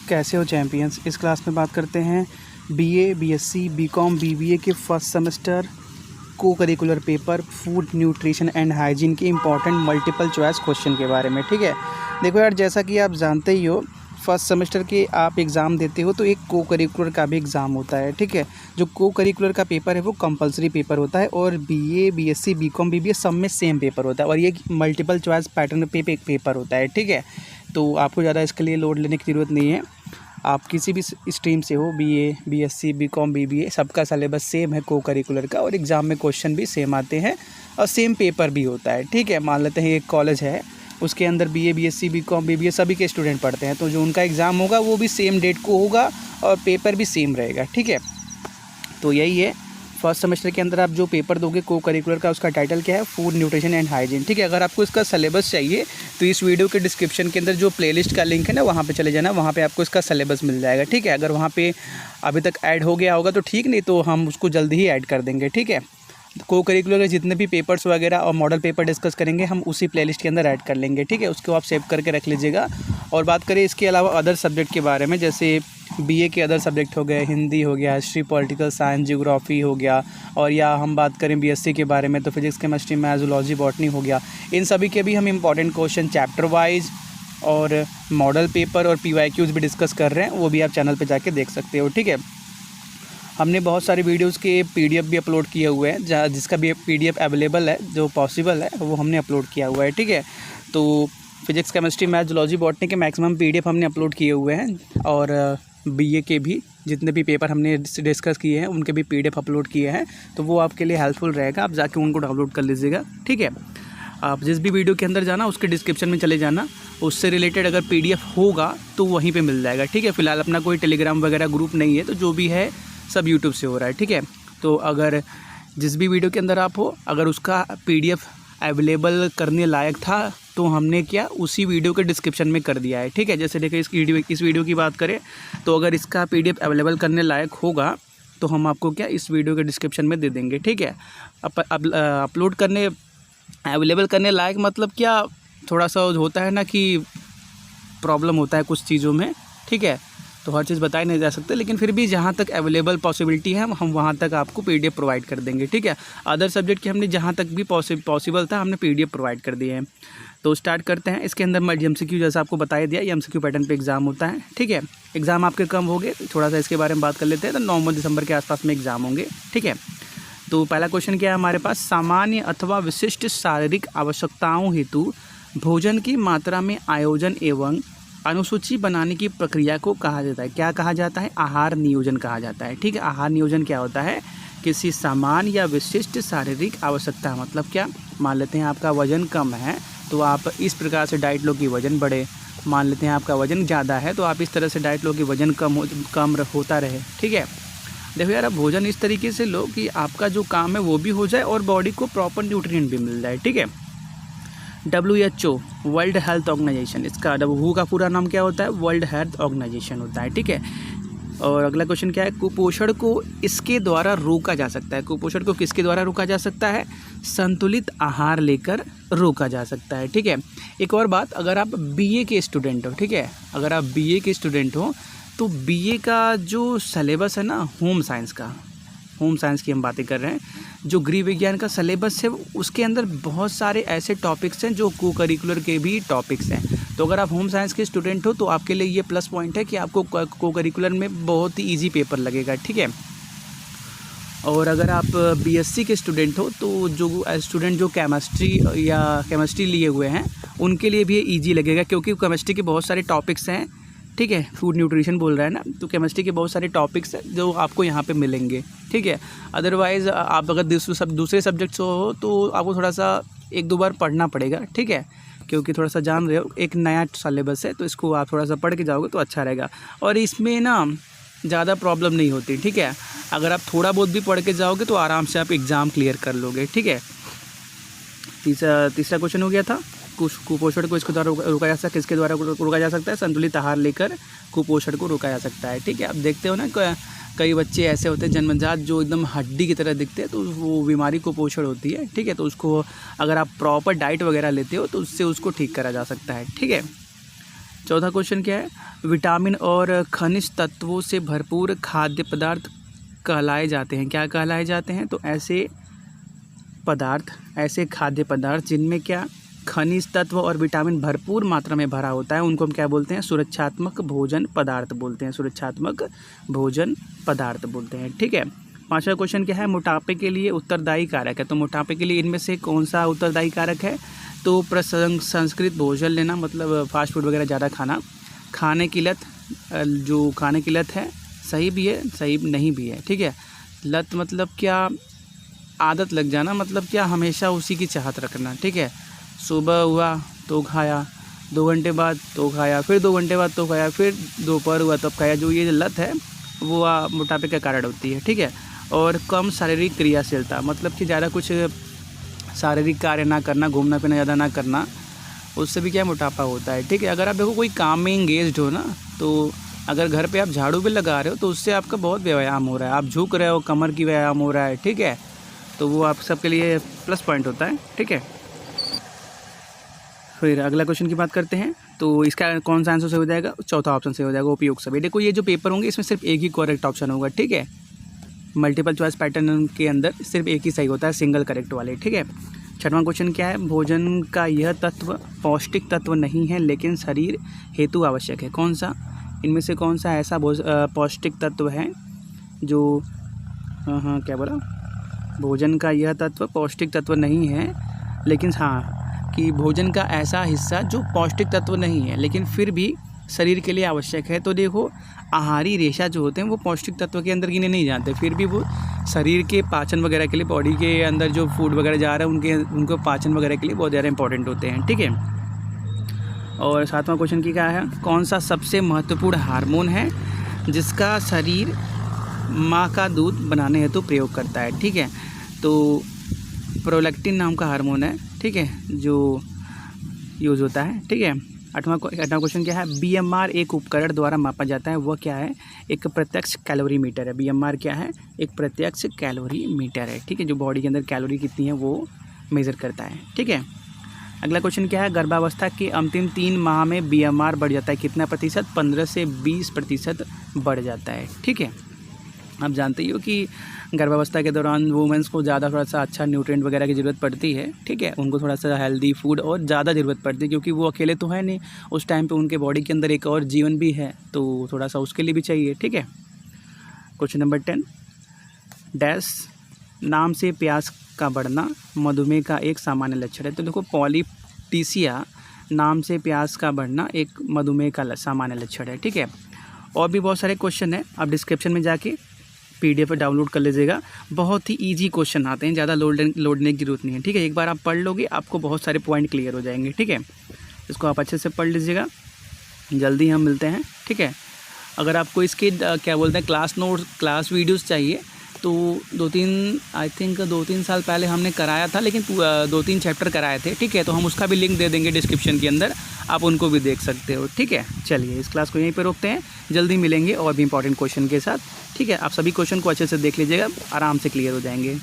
कैसे हो चैम्पियंस। इस क्लास में बात करते हैं बीए, बीएससी, बीकॉम, बीबीए के फर्स्ट सेमेस्टर को curricular paper food nutrition and hygiene के इंपॉर्टेंट मल्टीपल चॉइस क्वेश्चन के बारे में। ठीक है, देखो यार, जैसा कि आप जानते ही हो, फर्स्ट सेमेस्टर के आप एग्ज़ाम देते हो तो एक को करिकुलर का भी एग्ज़ाम होता है। ठीक है, जो को करिकुलर का पेपर है वो कंपलसरी पेपर होता है और बीए, बीएससी, बीकॉम, बीबीए सब में सेम पेपर होता है और ये मल्टीपल चॉइस पैटर्न पे पेपर होता है। ठीक है, तो आपको ज़्यादा इसके लिए लोड लेने की ज़रूरत नहीं है। आप किसी भी स्ट्रीम से हो, बीए, बीएससी, बीकॉम, बीबीए, सबका सिलेबस सेम है को करिकुलर का और एग्ज़ाम में क्वेश्चन भी सेम आते हैं और सेम पेपर भी होता है। ठीक है, मान लेते हैं एक कॉलेज है, उसके अंदर बीए, बीएससी, बीकॉम, बीबीए सभी के स्टूडेंट पढ़ते हैं, तो जो उनका एग्ज़ाम होगा वो भी सेम डेट को होगा और पेपर भी सेम रहेगा। ठीक है, तो यही है फर्स्ट सेमेस्टर के अंदर आप जो पेपर दोगे को करिकुलर का, उसका टाइटल क्या है, फूड न्यूट्रिशन एंड हाइजीन। ठीक है, अगर आपको इसका सिलेबस चाहिए तो इस वीडियो के डिस्क्रिप्शन के अंदर जो प्लेलिस्ट का लिंक है ना, वहाँ पे चले जाना, वहाँ पे आपको इसका सिलेबस मिल जाएगा। ठीक है, अगर वहाँ पे अभी तक ऐड हो गया होगा तो ठीक, नहीं तो हम उसको जल्दी ही ऐड कर देंगे। ठीक है, को करिकुलर के जितने भी पेपर्स वगैरह और मॉडल पेपर डिस्कस करेंगे हम उसी प्लेलिस्ट के अंदर ऐड कर लेंगे। ठीक है, उसको आप सेव करके रख लीजिएगा। और बात करें इसके अलावा अदर सब्जेक्ट के बारे में, जैसे बीए के अदर सब्जेक्ट हो गए, हिंदी हो गया, हिस्ट्री, पॉलिटिकल साइंस, ज्योग्राफी हो गया, और या हम बात करें बीएससी के बारे में तो physics, chemistry, maths, zoology, botany हो गया, इन सभी के भी हम इंपॉर्टेंट क्वेश्चन चैप्टर वाइज और मॉडल पेपर और पीवाईक्यूज भी डिस्कस कर रहे हैं, वो भी आप चैनल पर जाके देख सकते हो। ठीक है, हमने बहुत सारे वीडियोस के पीडीएफ भी अपलोड किए हुए हैं, जिसका भी पीडीएफ अवेलेबल है, जो पॉसिबल है वो हमने अपलोड किया हुआ है। ठीक है, तो physics, chemistry, math, zoology, botany के मैक्सिमम पीडीएफ हमने अपलोड किए हुए हैं और बीए के भी जितने भी पेपर हमने डिस्कस किए हैं उनके भी पीडीएफ अपलोड किए हैं, तो वो आपके लिए हेल्पफुल रहेगा, आप जाके उनको डाउनलोड कर लीजिएगा। ठीक है, आप जिस भी वीडियो के अंदर जाना उसके डिस्क्रिप्शन में चले जाना, उससे रिलेटेड अगर पीडीएफ होगा तो वहीं पे मिल जाएगा। ठीक है, फिलहाल अपना कोई टेलीग्राम वगैरह ग्रुप नहीं है, तो जो भी है सब यूट्यूब से हो रहा है। ठीक है, तो अगर जिस भी वीडियो के अंदर आप हो, अगर उसका पीडीएफ अवेलेबल करने लायक था तो हमने क्या उसी वीडियो के डिस्क्रिप्शन में कर दिया है। ठीक है, जैसे देखिए इस वीडियो की बात करें तो अगर इसका पीडीएफ अवेलेबल करने लायक होगा तो हम आपको क्या इस वीडियो के डिस्क्रिप्शन में दे देंगे। ठीक है, अपलोड करने अवेलेबल करने लायक मतलब क्या, थोड़ा सा होता है ना कि प्रॉब्लम होता है कुछ चीज़ों में। ठीक है, तो हर चीज़ बताई नहीं जा सकते, लेकिन फिर भी जहाँ तक अवेलेबल पॉसिबिलिटी है हम वहाँ तक आपको पीडीएफ प्रोवाइड कर देंगे। ठीक है, अदर सब्जेक्ट के हमने जहाँ तक भी पॉसिबल था हमने पीडीएफ प्रोवाइड कर दिए हैं। तो स्टार्ट करते हैं। इसके अंदर एमसीक्यू जैसा आपको बताया दिया, एमसीक्यू पैटर्न पे एग्ज़ाम होता है। ठीक है, एग्ज़ाम आपके कम हो गए, थोड़ा सा इसके बारे में बात कर लेते हैं। तो नवंबर दिसंबर के आसपास में एग्ज़ाम होंगे। ठीक है, तो पहला क्वेश्चन क्या है हमारे पास, सामान्य अथवा विशिष्ट शारीरिक आवश्यकताओं हेतु भोजन की मात्रा में आयोजन एवं अनुसूची बनाने की प्रक्रिया को कहा जाता है। क्या कहा जाता है, आहार नियोजन कहा जाता है। ठीक है, आहार नियोजन क्या होता है, किसी सामान्य या विशिष्ट शारीरिक आवश्यकता, मतलब क्या, मान लेते हैं आपका वजन कम है तो आप इस प्रकार से डाइट लो कि वजन बढ़े, मान लेते हैं आपका वजन ज़्यादा है तो आप इस तरह से डाइट लो कि वजन कम होता रहे। ठीक है, देखो यार, अब भोजन इस तरीके से लो कि आपका जो काम है वो भी हो जाए और बॉडी को प्रॉपर न्यूट्रिएंट भी मिल जाए। ठीक है, WHO वर्ल्ड हेल्थ ऑर्गेनाइजेशन, इसका WHO का पूरा नाम क्या होता है, वर्ल्ड हेल्थ ऑर्गेनाइजेशन होता है। ठीक है, और अगला क्वेश्चन क्या है, कुपोषण को इसके द्वारा रोका जा सकता है। कुपोषण को किसके द्वारा रोका जा सकता है, संतुलित आहार लेकर रोका जा सकता है। ठीक है, एक और बात, अगर आप बीए के स्टूडेंट हो, ठीक है, अगर आप बीए के स्टूडेंट हो तो बीए का जो सिलेबस है ना, होम साइंस की हम बातें कर रहे हैं, जो गृह विज्ञान का सिलेबस है उसके अंदर बहुत सारे ऐसे टॉपिक्स हैं जो को करिकुलर के भी टॉपिक्स हैं। तो अगर आप होम साइंस के स्टूडेंट हो तो आपके लिए ये प्लस पॉइंट है कि आपको को करिकुलर में बहुत ही ईजी पेपर लगेगा। ठीक है, और अगर आप बीएससी के स्टूडेंट हो तो जो स्टूडेंट जो केमिस्ट्री लिए हुए हैं उनके लिए भी ये ईजी लगेगा, क्योंकि केमिस्ट्री के बहुत सारे टॉपिक्स हैं। ठीक है, फूड न्यूट्रिशन बोल रहा है ना, तो केमिस्ट्री के बहुत सारे टॉपिक्स हैं जो आपको यहाँ पे मिलेंगे। ठीक है, अदरवाइज़ आप अगर दूसरे सब्जेक्ट्स हो तो आपको थोड़ा सा एक दो बार पढ़ना पड़ेगा। ठीक है, क्योंकि थोड़ा सा जान रहे हो एक नया सिलेबस है, तो इसको आप थोड़ा सा पढ़ के जाओगे तो अच्छा रहेगा और इसमें ना ज़्यादा प्रॉब्लम नहीं होती। ठीक है, अगर आप थोड़ा बहुत भी पढ़ के जाओगे तो आराम से आप एग्ज़ाम क्लियर कर लोगे। ठीक है, तीसरा क्वेश्चन हो गया था, कुपोषण को इसके द्वारा रोका जा सकता है, किसके द्वारा रोका जा सकता है, संतुलित आहार लेकर कुपोषण को रोका जा सकता है। ठीक है, आप देखते हो ना कई बच्चे ऐसे होते हैं जन्मजात जो एकदम हड्डी की तरह दिखते हैं, तो वो बीमारी कुपोषण होती है। ठीक है, तो उसको अगर आप प्रॉपर डाइट वगैरह लेते हो तो उससे उसको ठीक करा जा सकता है। ठीक है, चौथा क्वेश्चन क्या है, विटामिन और खनिज तत्वों से भरपूर खाद्य पदार्थ कहलाए जाते हैं, क्या कहलाए जाते हैं? तो ऐसे खाद्य पदार्थ जिनमें क्या खनिज तत्व और विटामिन भरपूर मात्रा में भरा होता है, उनको हम क्या बोलते हैं? सुरक्षात्मक भोजन पदार्थ बोलते हैं, सुरक्षात्मक भोजन पदार्थ बोलते हैं। ठीक है। पांचवा क्वेश्चन क्या है, मोटापे के लिए उत्तरदायी कारक है। तो मोटापे के लिए इनमें से कौन सा उत्तरदायी कारक है? तो प्रसंस्कृत भोजन लेना, मतलब फास्ट फूड वगैरह ज़्यादा खाना, खाने की लत, जो खाने की लत है, सही भी है सही नहीं भी है। ठीक है। लत मतलब क्या? आदत लग जाना, मतलब क्या? हमेशा उसी की चाहत रखना। ठीक है। सुबह हुआ तो खाया, 2 घंटे बाद तो खाया, फिर 2 घंटे बाद तो खाया, फिर दोपहर हुआ तब खाया, जो ये लत है वो मोटापे का कारण होती है। ठीक है। और कम शारीरिक क्रियाशीलता, मतलब कि ज़्यादा कुछ शारीरिक कार्य ना करना, घूमना फिरना ज़्यादा ना करना, उससे भी क्या मोटापा होता है। ठीक है। अगर आप देखो कोई काम में इंगेज्ड हो ना, तो अगर घर पे आप झाड़ू भी लगा रहे हो तो उससे आपका बहुत व्यायाम हो रहा है, आप झुक रहे हो, कमर की व्यायाम हो रहा है। ठीक है। तो वो आप सबके लिए प्लस पॉइंट होता है। ठीक है। फिर अगला क्वेश्चन की बात करते हैं, तो इसका कौन सा आंसर सही हो जाएगा? चौथा ऑप्शन सही हो जाएगा, उपयोग सभी। देखो ये जो पेपर होंगे इसमें सिर्फ एक ही करेक्ट ऑप्शन होगा। ठीक है। मल्टीपल चॉइस पैटर्न के अंदर सिर्फ एक ही सही होता है, सिंगल करेक्ट वाले। ठीक है। छठवां क्वेश्चन क्या है, भोजन का यह तत्व पौष्टिक तत्व नहीं है लेकिन शरीर हेतु आवश्यक है। कौन सा? इनमें से कौन सा ऐसा पौष्टिक तत्व है जो क्या बोला? भोजन का यह तत्व पौष्टिक तत्व नहीं है लेकिन कि भोजन का ऐसा हिस्सा जो पौष्टिक तत्व नहीं है लेकिन फिर भी शरीर के लिए आवश्यक है। तो देखो आहारी रेशा जो होते हैं वो पौष्टिक तत्व के अंदर गिने नहीं जाते, फिर भी वो शरीर के पाचन वगैरह के लिए, बॉडी के अंदर जो फूड वगैरह जा रहा है उनको पाचन वगैरह के लिए बहुत ज़्यादा इंपॉर्टेंट होते हैं। ठीक है। और सातवां क्वेश्चन की क्या है, कौन सा सबसे महत्वपूर्ण हार्मोन है जिसका शरीर माँ का दूध बनाने हेतु प्रयोग करता है? ठीक है। तो प्रोलैक्टिन नाम का हार्मोन है। ठीक है, जो यूज़ होता है। ठीक है। आठवां क्वेश्चन क्या है, BMR एक उपकरण द्वारा मापा जाता है, वह क्या है? एक प्रत्यक्ष कैलोरी मीटर है। BMR क्या है? एक प्रत्यक्ष कैलोरी मीटर है। ठीक है, जो बॉडी के अंदर कैलोरी कितनी है वो मेज़र करता है। ठीक है। अगला क्वेश्चन क्या है, गर्भावस्था के अंतिम 3 माह में BMR बढ़ जाता है कितना प्रतिशत? 15 से 20% बढ़ जाता है। ठीक है। आप जानते ही हो कि गर्भावस्था के दौरान वुमेंस को ज़्यादा थोड़ा सा अच्छा न्यूट्रिएंट वगैरह की ज़रूरत पड़ती है। ठीक है। उनको थोड़ा सा हेल्दी फूड और ज़्यादा ज़रूरत पड़ती है, क्योंकि वो अकेले तो है नहीं, उस टाइम पे उनके बॉडी के अंदर एक और जीवन भी है, तो थोड़ा सा उसके लिए भी चाहिए। ठीक है। क्वेश्चन नंबर 10, डैश नाम से प्यास का बढ़ना मधुमेह का एक सामान्य लक्षण है। तो देखो पॉलिटिसिया नाम से प्यास का बढ़ना एक मधुमेह का सामान्य लक्षण है। ठीक है। और भी बहुत सारे क्वेश्चन हैं, आप डिस्क्रिप्शन में जाके PDF पर डाउनलोड कर लीजिएगा। बहुत ही इजी क्वेश्चन आते हैं, ज़्यादा लोडने की जरूरत नहीं है। ठीक है। एक बार आप पढ़ लोगे आपको बहुत सारे पॉइंट क्लियर हो जाएंगे। ठीक है। इसको आप अच्छे से पढ़ लीजिएगा। जल्दी हम मिलते हैं। ठीक है। अगर आपको इसके क्या बोलते हैं क्लास नोट्स, क्लास वीडियोस चाहिए तो 2-3 साल पहले हमने कराया था, लेकिन 2-3 चैप्टर कराए थे। ठीक है। तो हम उसका भी लिंक दे देंगे डिस्क्रिप्शन के अंदर, आप उनको भी देख सकते हो। ठीक है। चलिए इस क्लास को यहीं पे रोकते हैं, जल्दी मिलेंगे और भी इंपॉर्टेंट क्वेश्चन के साथ। ठीक है। आप सभी क्वेश्चन को अच्छे से देख लीजिएगा, आराम से क्लियर हो जाएंगे।